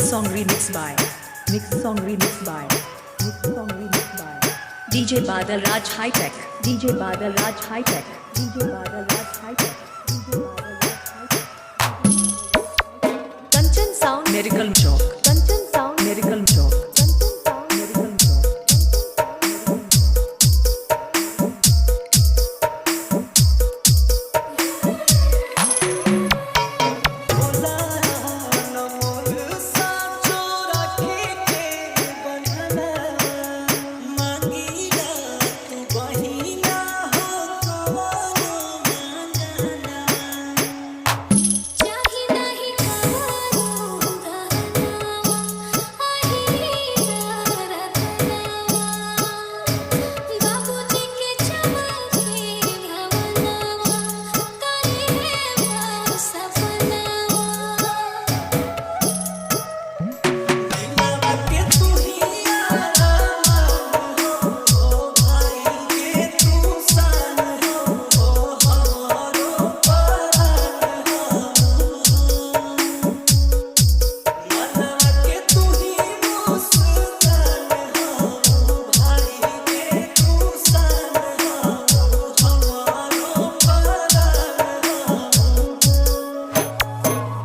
song remix by Mix song remix by Mix song remix by DJ Badal Raj High Tech DJ Badal Raj High Tech DJ Badal Raj High Tech DJ Badal Raj High Tech Kanchan Sound Miracle Chowk Kanchan Sound Miracle Chowk Kanchan Sound Miracle Chowk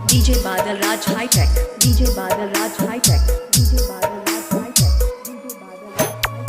DJ Badal Raj High Tech DJ Badal Raj High Tech DJ Badal Raj High Tech DJ Badal Raj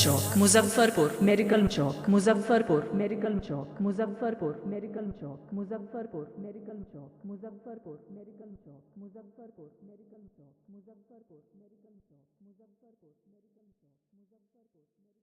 Chowk Muzaffarpur medical Chowk Muzaffarpur medical Chowk Muzaffarpur medical Chowk Muzaffarpur medical Chowk Muzaffarpur medical Chowk Muzaffarpur medical Chowk Muzaffarpur medical Chowk Muzaffarpur